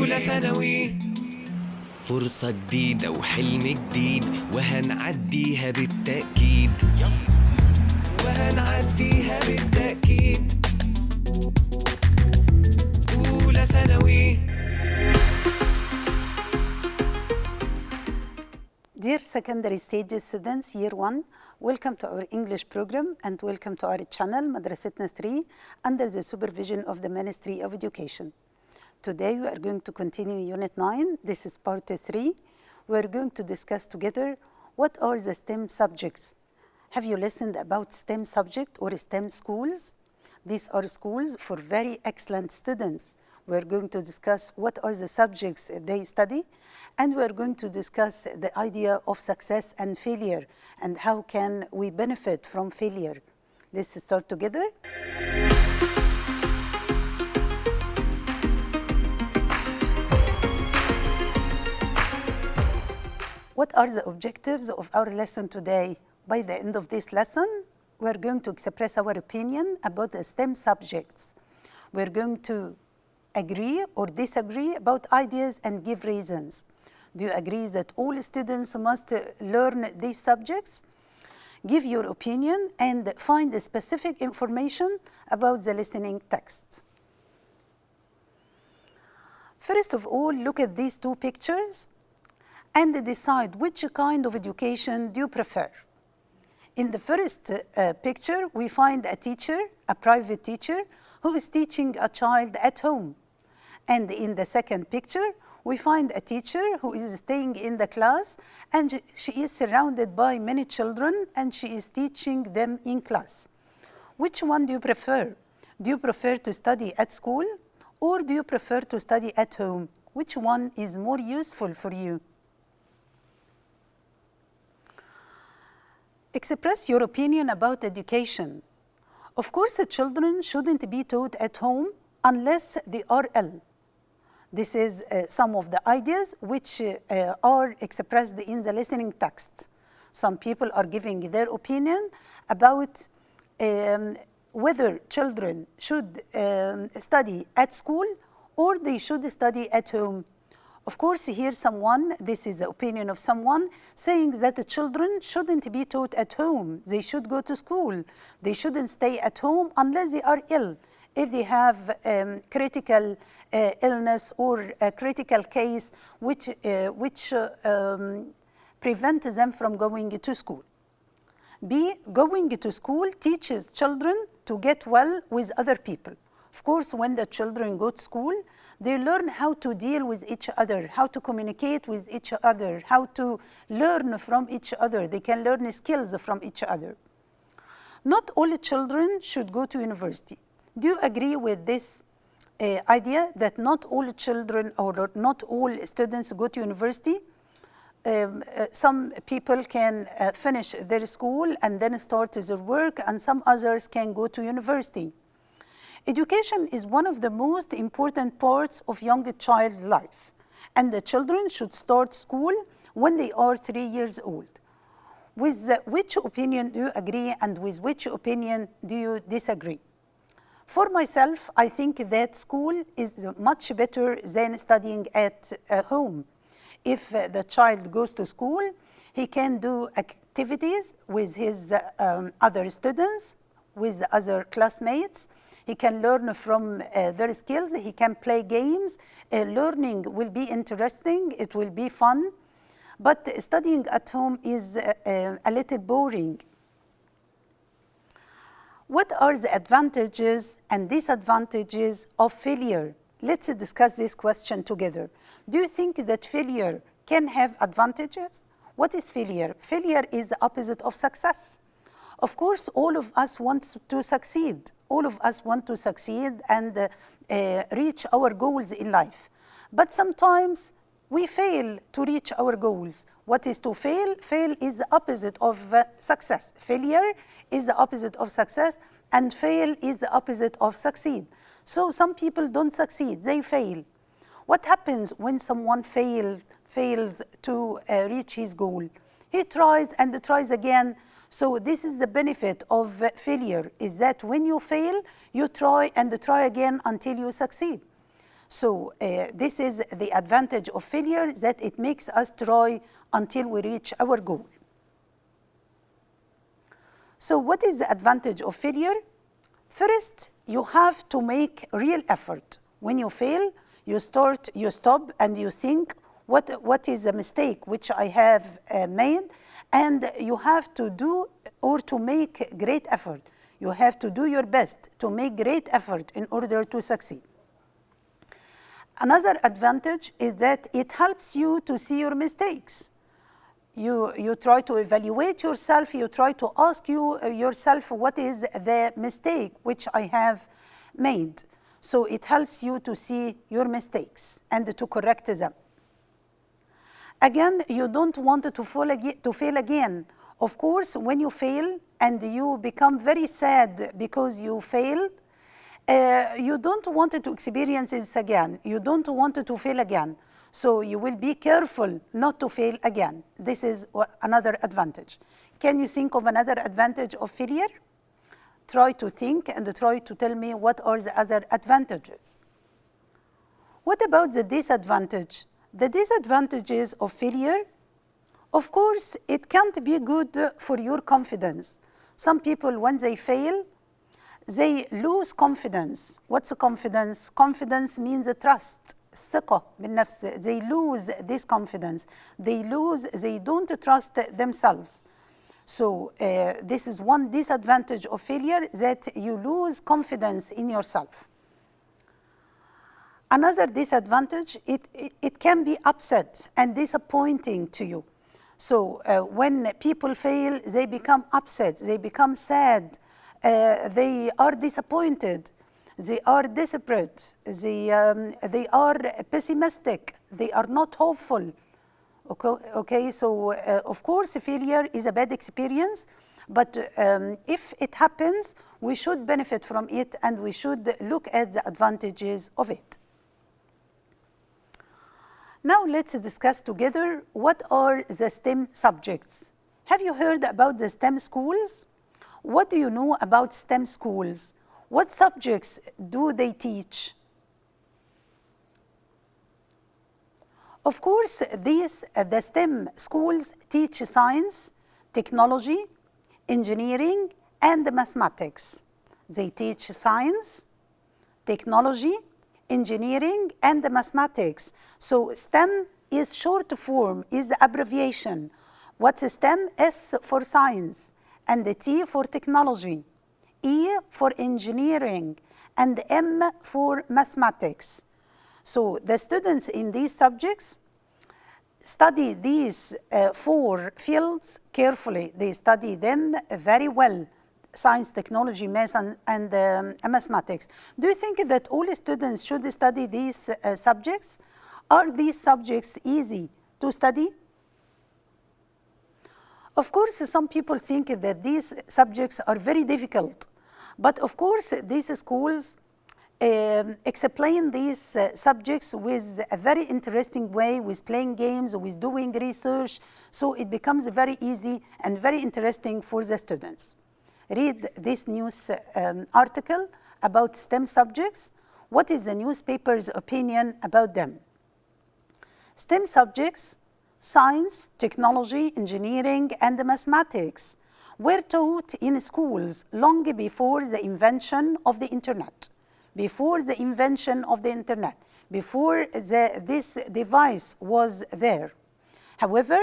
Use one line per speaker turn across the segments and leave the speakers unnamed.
أولى ثانوي، فرصة جديدة وحلم جديد وهنعديها بالتأكيد، وهنعديها بالتأكيد. أولى ثانوي.
Dear secondary stage students, year 1, welcome to our English program and welcome to our channel Madrasetna 3 under the supervision of the Ministry of Education. Today we are going to continue Unit 9. This is part 3. We are going to discuss together what are the STEM subjects. Have you listened about STEM subject or STEM schools? These are schools for very excellent students. We are going to discuss what are the subjects they study, and we are going to discuss the idea of success and failure and how can we benefit from failure. Let's start together. What are the objectives of our lesson today? By the end of this lesson, we are going to express our opinion about the STEM subjects. We are going to agree or disagree about ideas and give reasons. Do you agree that all students must learn these subjects? Give your opinion and find the specific information about the listening text. First of all, look at these two pictures and decide which kind of education do you prefer. In the first picture, we find a teacher, a private teacher, who is teaching a child at home. And in the second picture, we find a teacher who is staying in the class and she is surrounded by many children and she is teaching them in class. Which one do you prefer? Do you prefer to study at school or do you prefer to study at home? Which one is more useful for you? Express your opinion about education. Of course, the children shouldn't be taught at home unless they are ill. This is some of the ideas which are expressed in the listening text. Some people are giving their opinion about whether children should study at school or they should study at home. Of course, here this is the opinion of someone saying that the children shouldn't be taught at home. They should go to school. They shouldn't stay at home unless they are ill. If they have critical illness or a critical case which prevents them from going to school. B, going to school teaches children to get well with other people. Of course, when the children go to school, they learn how to deal with each other, how to communicate with each other, how to learn from each other. They can learn skills from each other. Not all children should go to university. Do you agree with this idea that not all children or not all students go to university? Some people can finish their school and then start their work, and some others can go to university. Education is one of the most important parts of young child life, and the children should start school when they are 3 years old. With which opinion do you agree and with which opinion do you disagree? For myself, I think that school is much better than studying at home. If the child goes to school, he can do activities with his other students, with other classmates. He can learn from their skills. He can play games. Learning will be interesting. It will be fun. But studying at home is a little boring. What are the advantages and disadvantages of failure? Let's discuss this question together. Do you think that failure can have advantages? What is failure? Failure is the opposite of success. Of course, all of us want to succeed. All of us want to succeed and reach our goals in life. But sometimes we fail to reach our goals. What is to fail? Fail is the opposite of success. Failure is the opposite of success, and fail is the opposite of succeed. So some people don't succeed, they fail. What happens when someone fails to reach his goal? He tries and tries again. So this is the benefit of failure, is that when you fail, you try and try again until you succeed. So this is the advantage of failure, that it makes us try until we reach our goal. So what is the advantage of failure? First, you have to make real effort. When you fail, you stop and you think, what is the mistake which I have made? And you have to do or to make great effort. You have to do your best to make great effort in order to succeed. Another advantage is that it helps you to see your mistakes. You try to evaluate yourself, you try to ask yourself, what is the mistake which I have made? So it helps you to see your mistakes and to correct them. Again, you don't want to fail again. Of course, when you fail and you become very sad because you failed, you don't want to experience this again. You don't want to fail again. So you will be careful not to fail again. This is another advantage. Can you think of another advantage of failure? Try to think and try to tell me what are the other advantages. What about the disadvantage? The disadvantages of failure, of course, it can't be good for your confidence. Some people, when they fail, they lose confidence. What's confidence? Confidence means trust. ثقة بالنفس. They lose this confidence. They don't trust themselves. So this is one disadvantage of failure, that you lose confidence in yourself. Another disadvantage, it can be upset and disappointing to you. So when people fail, they become upset, they become sad, they are disappointed, they are desperate, they are pessimistic, they are not hopeful. Okay, so of course failure is a bad experience, but if it happens, we should benefit from it and we should look at the advantages of it. Now let's discuss together what are the STEM subjects. Have you heard about the STEM schools? What do you know about STEM schools? What subjects do they teach? Of course, the STEM schools teach science, technology, engineering, and mathematics. They teach science, technology, engineering, and mathematics. So STEM is short form, is the abbreviation. What's STEM? S for science, and the T for technology, E for engineering, and M for mathematics. So the students in these subjects study these four fields carefully. They study them very well: science, technology, math, and mathematics. Do you think that all students should study these subjects? Are these subjects easy to study? Of course, some people think that these subjects are very difficult. But of course, these schools explain these subjects with a very interesting way, with playing games, with doing research. So it becomes very easy and very interesting for the students. Read this news article about STEM subjects. What is the newspaper's opinion about them? STEM subjects, science, technology, engineering, and mathematics, were taught in schools long before the invention of the internet. Before the invention of the internet, before this device was there. However,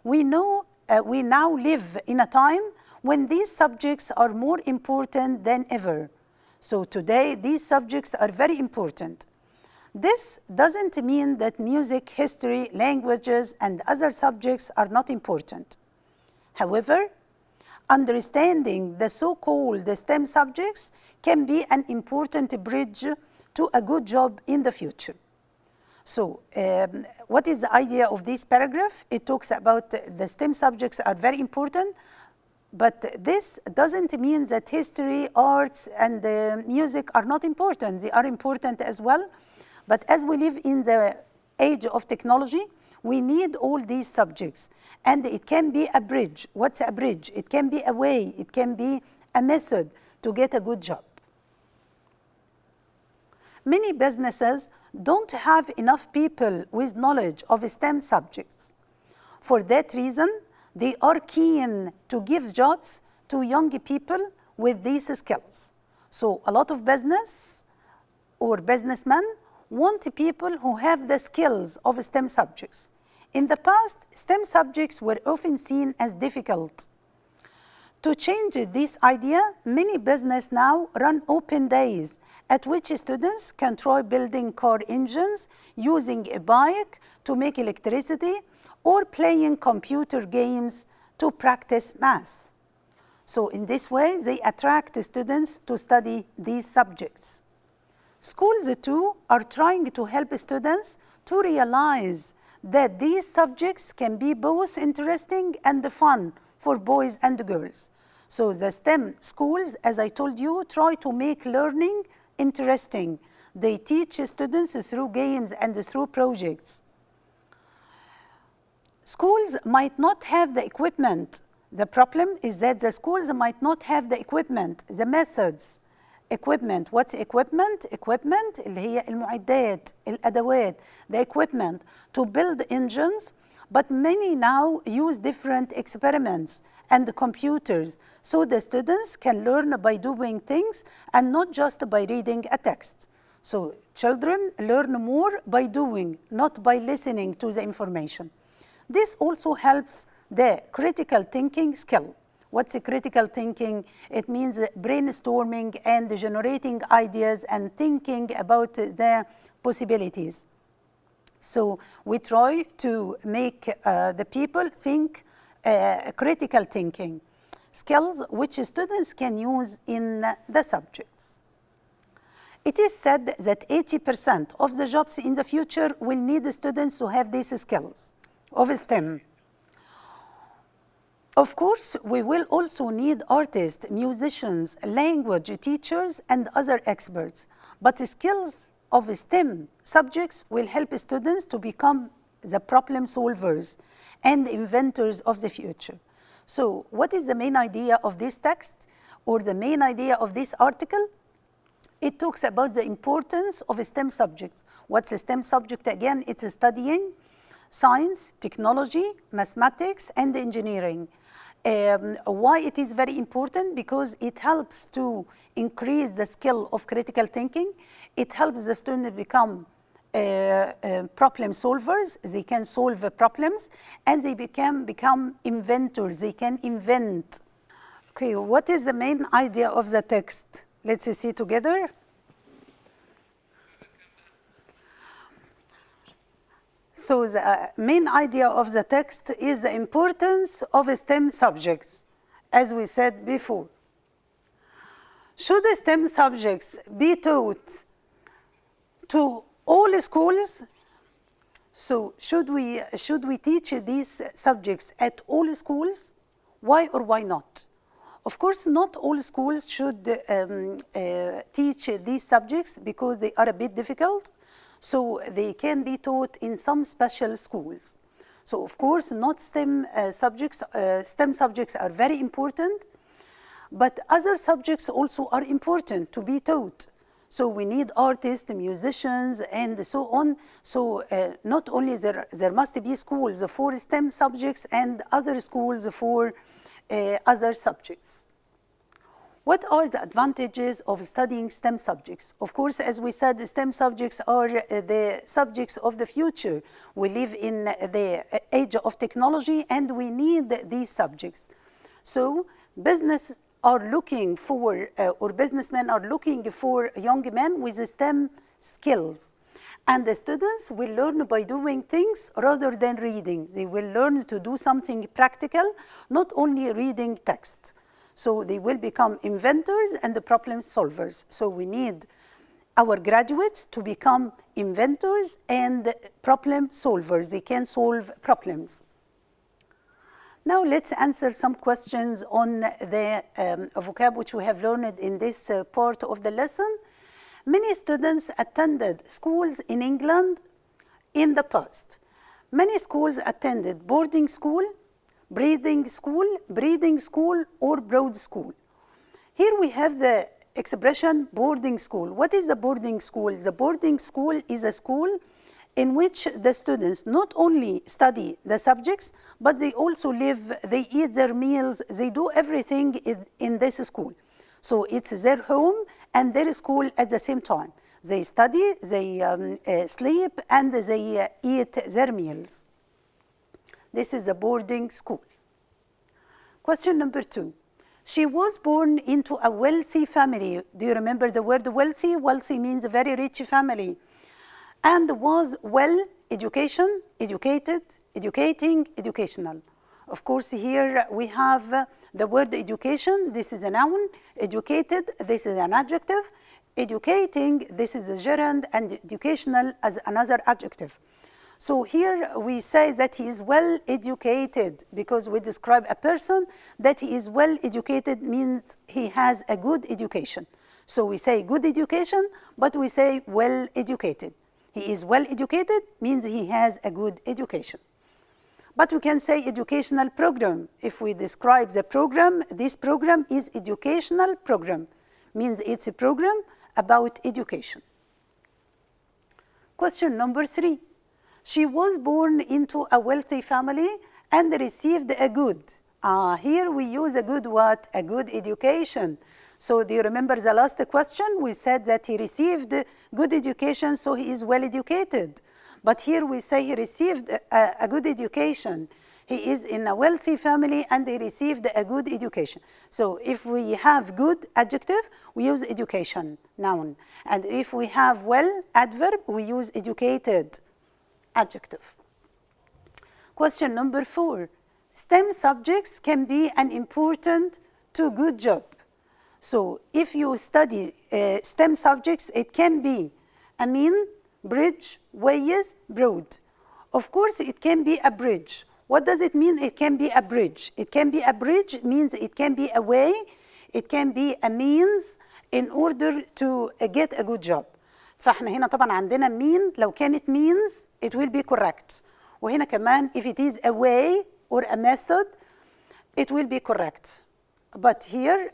we now live in a time when these subjects are more important than ever. So today, these subjects are very important. This doesn't mean that music, history, languages, and other subjects are not important. However, understanding the so-called STEM subjects can be an important bridge to a good job in the future. So, what is the idea of this paragraph? It talks about the STEM subjects are very important, but this doesn't mean that history, arts, and music are not important. They are important as well. But as we live in the age of technology, we need all these subjects. And it can be a bridge. What's a bridge? It can be a way, it can be a method to get a good job. Many businesses don't have enough people with knowledge of STEM subjects. For that reason, they are keen to give jobs to young people with these skills. So a lot of business or businessmen want people who have the skills of STEM subjects. In the past, STEM subjects were often seen as difficult. To change this idea, many businesses now run open days at which students can try building car engines, using a bike to make electricity, or playing computer games to practice math. So in this way, they attract students to study these subjects. Schools too are trying to help students to realize that these subjects can be both interesting and fun for boys and girls. So the STEM schools, as I told you, try to make learning interesting. They teach students through games and through projects. Schools might not have the equipment. The problem is that the schools might not have the equipment, the methods. Equipment, what's equipment? Equipment اللي هي المعدات, الأدوات, the equipment to build engines, but many now use different experiments and computers, so the students can learn by doing things and not just by reading a text. So children learn more by doing, not by listening to the information. This also helps the critical thinking skill. What's critical thinking? It means brainstorming and generating ideas and thinking about the possibilities. So we try to make the people think critical thinking skills which students can use in the subjects. It is said that 80% of the jobs in the future will need students to have these skills of STEM. Of course, we will also need artists, musicians, language teachers, and other experts. But the skills of STEM subjects will help students to become the problem solvers and inventors of the future. So what is the main idea of this text or the main idea of this article? It talks about the importance of STEM subjects. What's a STEM subject again? It's studying science, technology, mathematics, and engineering. Why it is very important? Because it helps to increase the skill of critical thinking. It helps the student become problem solvers. They can solve problems, and they become inventors. They can invent. Okay, what is the main idea of the text? Let's see together. So the main idea of the text is the importance of STEM subjects, as we said before. Should STEM subjects be taught to all schools? So should we teach these subjects at all schools? Why or why not? Of course, not all schools should teach these subjects because they are a bit difficult. So they can be taught in some special schools. So of course, not STEM subjects. STEM subjects are very important, but other subjects also are important to be taught. So we need artists, musicians, and so on. So not only there must be schools for STEM subjects and other schools for other subjects. What are the advantages of studying STEM subjects? Of course, as we said, STEM subjects are the subjects of the future. We live in the age of technology and we need these subjects. So business are looking for, or businessmen are looking for young men with STEM skills. And the students will learn by doing things rather than reading. They will learn to do something practical, not only reading text. So they will become inventors and the problem solvers. So we need our graduates to become inventors and problem solvers. They can solve problems. Now let's answer some questions on the vocab which we have learned in this part of the lesson. Many students attended schools in England in the past. Many schools attended boarding school, breeding school, or broad school. Here we have the expression boarding school. What is a boarding school? The boarding school is a school in which the students not only study the subjects, but they also live, they eat their meals, they do everything in this school. So it's their home and their school at the same time. They study, they sleep, and they eat their meals. This is a boarding school. Question number 2. She was born into a wealthy family. Do you remember the word wealthy? Wealthy means a very rich family. And was well education, educated, educating, educational. Of course, here we have the word education. This is a noun. Educated, this is an adjective. Educating, this is a gerund, and educational as another adjective. So here we say that he is well educated because we describe a person that he is well educated means he has a good education. So we say good education, but we say well educated. He is well educated means he has a good education. But we can say educational program. If we describe the program, this program is educational program, means it's a program about education. Question number 3. She was born into a wealthy family and received a good. Here we use a good what? A good education. So do you remember the last question? We said that he received good education, so he is well educated. But here we say he received a good education. He is in a wealthy family and he received a good education. So if we have good adjective, we use education, noun. And if we have well adverb, we use educated, adjective. Question number 4. STEM subjects can be an important to good job. So if you study STEM subjects, it can be a mean, bridge, ways, broad. Of course, it can be a bridge. What does it mean it can be a bridge? It can be a bridge means it can be a way, it can be a means in order to get a good job. فاحنا هنا طبعا عندنا mean. لو كانت means it will be correct. وهنا كمان if it is a way or a method it will be correct. But here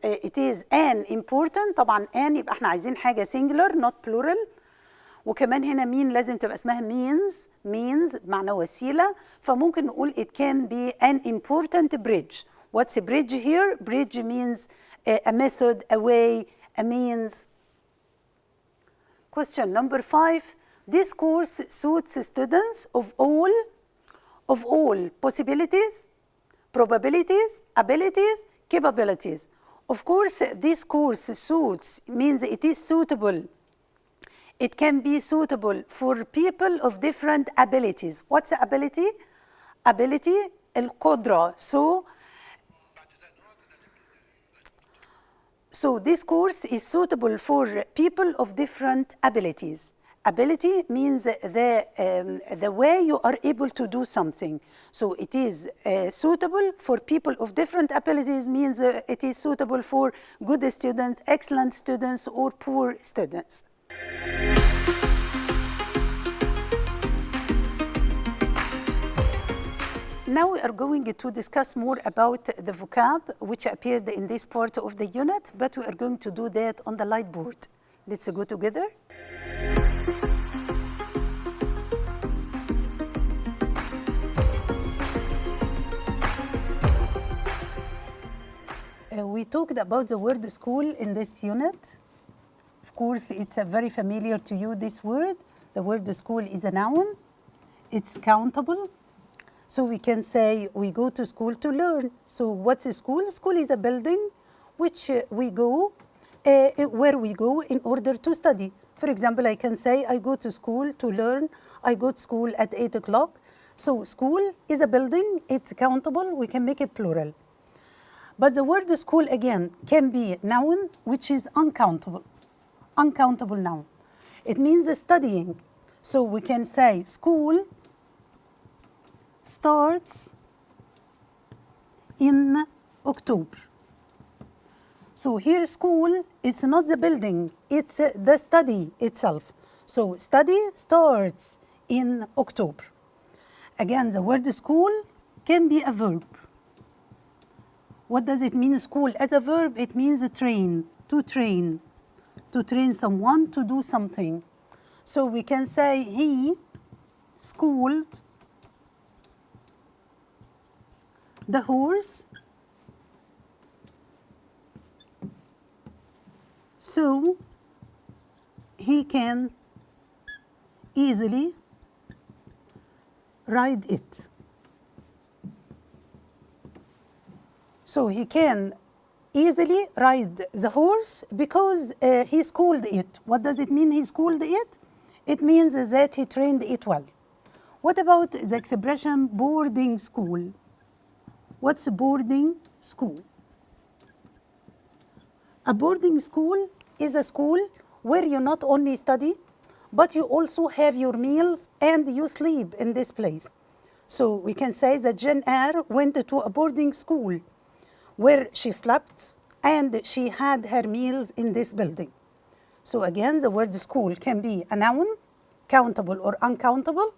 it is an important. طبعا an يبقى احنا عايزين حاجة singular not plural. وكمان هنا mean لازم تبقى اسمها means بمعنى وسيلة. فممكن نقول it can be an important bridge. What's a bridge here? Bridge means a method, a way, a means. Question number 5. This course suits students of all possibilities, probabilities, abilities, capabilities. Of course, this course suits means it is suitable. It can be suitable for people of different abilities. What's the ability? Ability, القدرة. So this course is suitable for people of different abilities. Ability means the way you are able to do something. So it is suitable for people of different abilities means it is suitable for good students, excellent students, or poor students. Now we are going to discuss more about the vocab which appeared in this part of the unit, but we are going to do that on the light board. Let's go together. We talked about the word school in this unit. Of course, it's very familiar to you, this word. The word school is a noun. It's countable. So we can say we go to school to learn. So what's a school? School is a building which we go, where we go in order to study. For example, I can say I go to school to learn. I go to school at 8 o'clock. So school is a building. It's countable. We can make it plural. But the word school, again, can be noun, which is uncountable. Uncountable noun. It means studying. So we can say school starts in October. So here school, it's not the building, it's the study itself. So study starts in October. Again, the word school can be a verb. What does it mean, school? As a verb, it means train. to train someone to do something. So we can say he schooled the horse so he can easily ride it. So he can easily ride the horse because he schooled it. What does it mean he schooled it? It means that he trained it well. What about the expression boarding school? What's boarding school? A boarding school is a school where you not only study, but you also have your meals and you sleep in this place. So we can say that Jane Eyre went to a boarding school where she slept and she had her meals in this building. So again, the word school can be a noun, countable or uncountable,